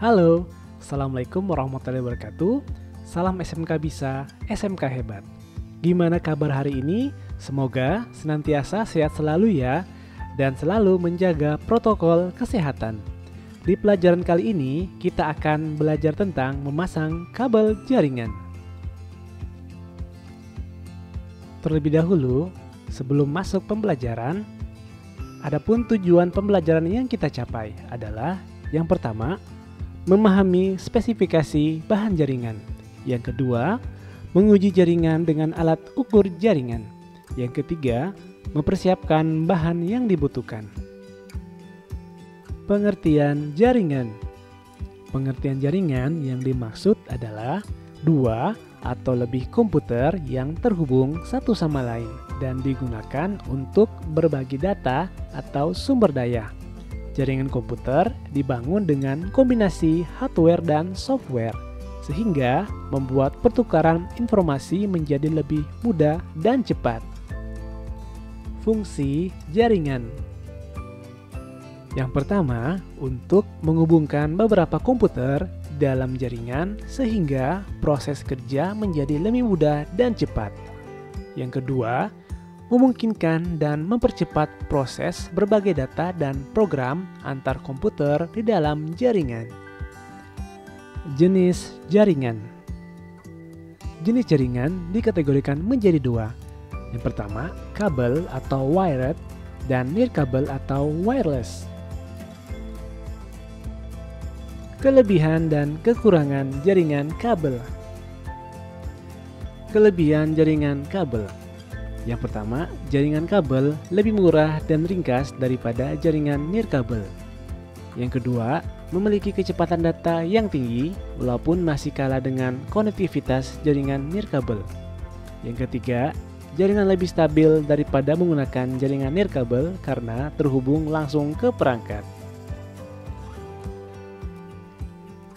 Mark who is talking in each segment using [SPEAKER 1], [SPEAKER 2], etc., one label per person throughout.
[SPEAKER 1] Halo, Assalamualaikum warahmatullahi wabarakatuh. Salam SMK Bisa, SMK Hebat. Gimana kabar hari ini? Semoga senantiasa sehat selalu ya, dan selalu menjaga protokol kesehatan. Di pelajaran kali ini, kita akan belajar tentang memasang kabel jaringan. Terlebih dahulu, sebelum masuk pembelajaran, adapun tujuan pembelajaran yang kita capai adalah yang pertama, memahami spesifikasi bahan jaringan. Yang kedua, menguji jaringan dengan alat ukur jaringan. Yang ketiga, mempersiapkan bahan yang dibutuhkan. Pengertian jaringan. Pengertian jaringan yang dimaksud adalah dua atau lebih komputer yang terhubung satu sama lain dan digunakan untuk berbagi data atau sumber daya. Jaringan komputer dibangun dengan kombinasi hardware dan software, sehingga membuat pertukaran informasi menjadi lebih mudah dan cepat. Fungsi jaringan. Yang pertama, untuk menghubungkan beberapa komputer dalam jaringan sehingga proses kerja menjadi lebih mudah dan cepat. Yang kedua, memungkinkan dan mempercepat proses berbagai data dan program antar komputer di dalam jaringan. Jenis jaringan. Jenis jaringan dikategorikan menjadi dua. Yang pertama, kabel atau wired dan nirkabel atau wireless. Kelebihan dan kekurangan jaringan kabel. Kelebihan jaringan kabel. Yang pertama, jaringan kabel lebih murah dan ringkas daripada jaringan nirkabel. Yang kedua, memiliki kecepatan data yang tinggi walaupun masih kalah dengan konektivitas jaringan nirkabel. Yang ketiga, jaringan lebih stabil daripada menggunakan jaringan nirkabel karena terhubung langsung ke perangkat.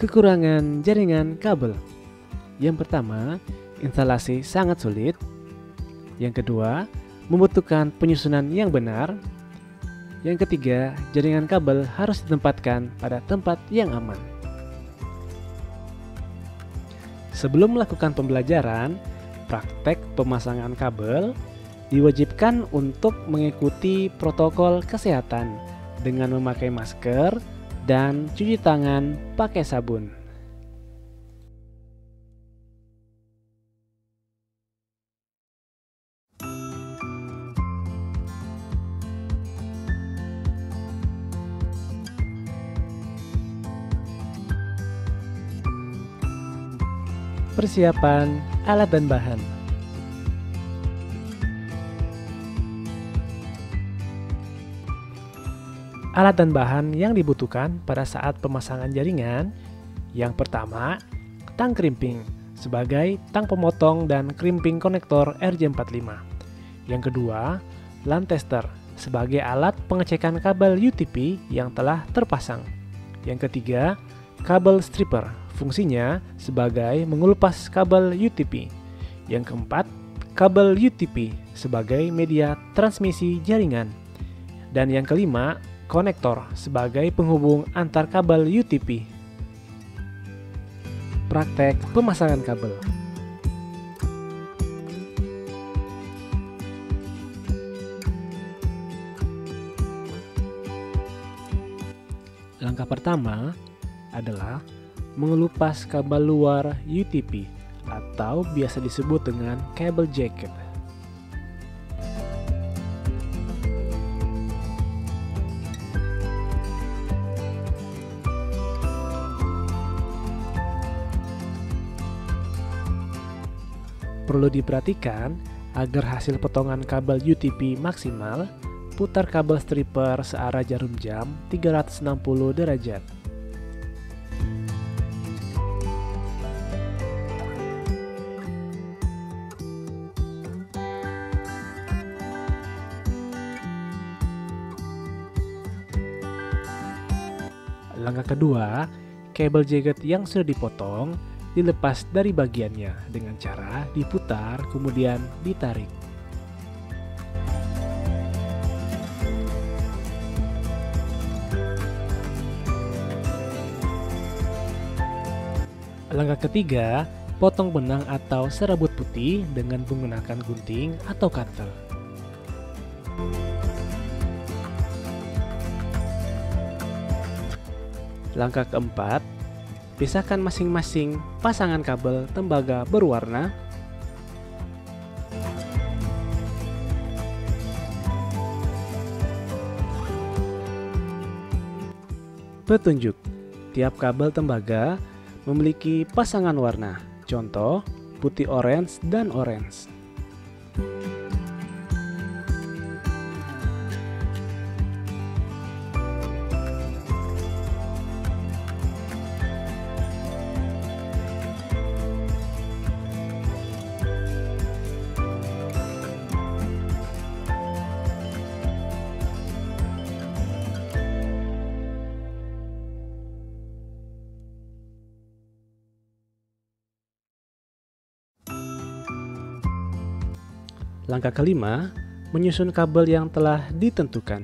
[SPEAKER 1] Kekurangan jaringan kabel. Yang pertama, instalasi sangat sulit. Yang kedua, membutuhkan penyusunan yang benar. Yang ketiga, jaringan kabel harus ditempatkan pada tempat yang aman. Sebelum melakukan pembelajaran, praktek pemasangan kabel diwajibkan untuk mengikuti protokol kesehatan dengan memakai masker dan cuci tangan pakai sabun. Persiapan alat dan bahan. Alat dan bahan yang dibutuhkan pada saat pemasangan jaringan. Yang pertama, tang krimping sebagai tang pemotong dan krimping konektor RJ45. Yang kedua, LAN tester sebagai alat pengecekan kabel UTP yang telah terpasang. Yang ketiga, kabel stripper, fungsinya sebagai mengelupas kabel UTP. Yang keempat, kabel UTP sebagai media transmisi jaringan. Dan yang kelima, konektor sebagai penghubung antar kabel UTP. Praktek pemasangan kabel. Langkah pertama adalah mengelupas kabel luar UTP atau biasa disebut dengan kabel jacket. Perlu diperhatikan agar hasil potongan kabel UTP maksimal, putar kabel stripper searah jarum jam 360 derajat. Langkah kedua, kabel jacket yang sudah dipotong dilepas dari bagiannya dengan cara diputar kemudian ditarik. Langkah ketiga, potong benang atau serabut putih dengan menggunakan gunting atau cutler. Langkah keempat, pisahkan masing-masing pasangan kabel tembaga berwarna. Petunjuk, tiap kabel tembaga memiliki pasangan warna, contoh putih orange dan orange. Langkah kelima, menyusun kabel yang telah ditentukan.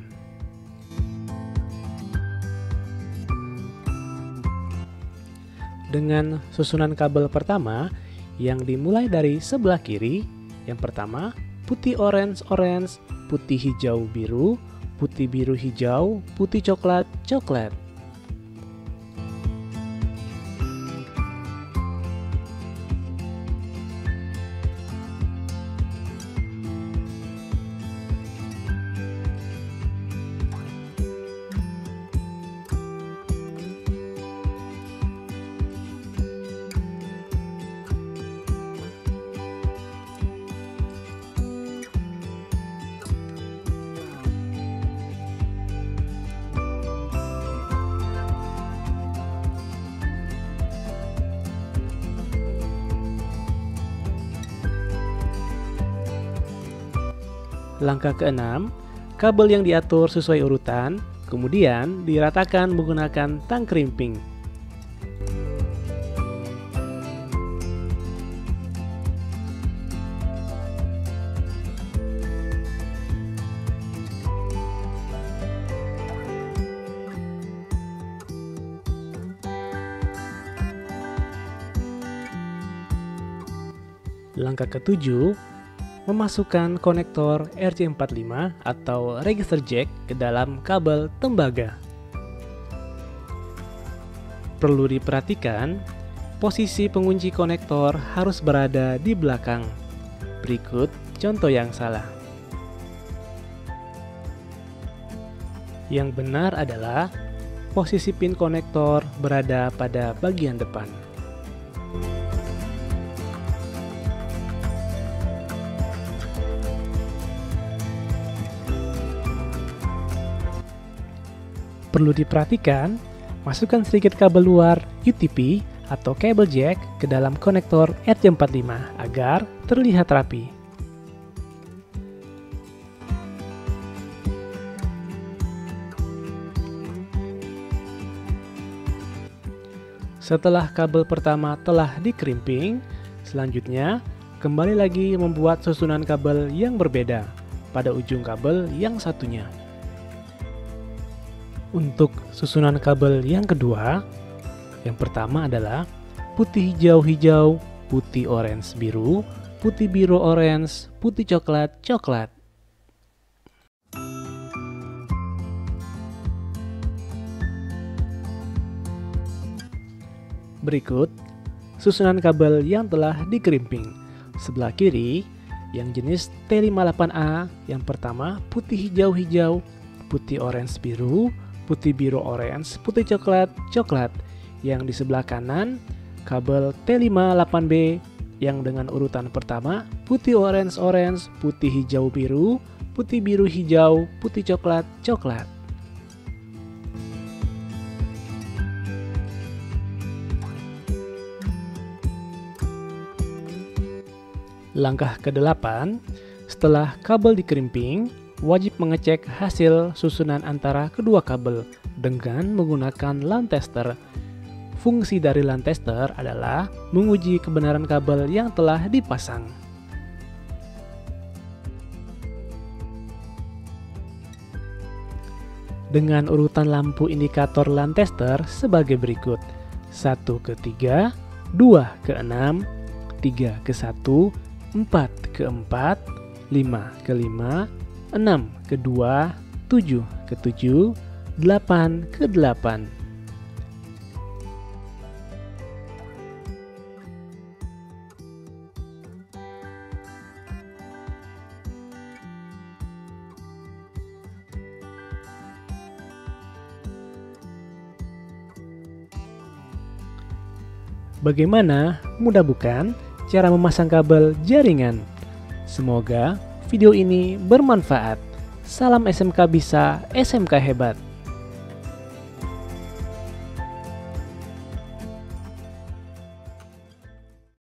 [SPEAKER 1] Dengan susunan kabel pertama yang dimulai dari sebelah kiri, yang pertama putih orange, putih hijau biru, putih biru hijau, putih coklat coklat. Langkah keenam, kabel yang diatur sesuai urutan, kemudian diratakan menggunakan tang krimping. Langkah ketujuh, memasukkan konektor RJ45 atau register jack ke dalam kabel tembaga. Perlu diperhatikan, posisi pengunci konektor harus berada di belakang. Berikut contoh yang salah. Yang benar adalah posisi pin konektor berada pada bagian depan. Perlu diperhatikan, masukkan sedikit kabel luar UTP atau kabel jack ke dalam konektor RJ45 agar terlihat rapi. Setelah kabel pertama telah dikrimping, selanjutnya kembali lagi membuat susunan kabel yang berbeda pada ujung kabel yang satunya. Untuk susunan kabel yang kedua, yang pertama adalah putih hijau-hijau, putih orange biru, putih biru orange, putih coklat coklat. Berikut susunan kabel yang telah dikrimping. Sebelah kiri, yang jenis T58A, yang pertama putih hijau-hijau, putih orange biru, putih biru orange, putih coklat coklat. Yang di sebelah kanan, kabel T58B yang dengan urutan pertama putih orange orange, putih hijau biru, putih biru hijau, putih coklat coklat. Langkah ke-8, setelah kabel dikrimping, wajib mengecek hasil susunan antara kedua kabel dengan menggunakan line tester. Fungsi dari line tester adalah menguji kebenaran kabel yang telah dipasang. Dengan urutan lampu indikator line tester sebagai berikut: 1 ke 3, 2 ke 6, 3 ke 1, 4 ke 4, 5 ke 5, 6 ke 2, 7 ke 7, 8 ke 8. Bagaimana? Mudah bukan? Cara memasang kabel jaringan. Semoga video ini bermanfaat. Salam SMK bisa, SMK hebat.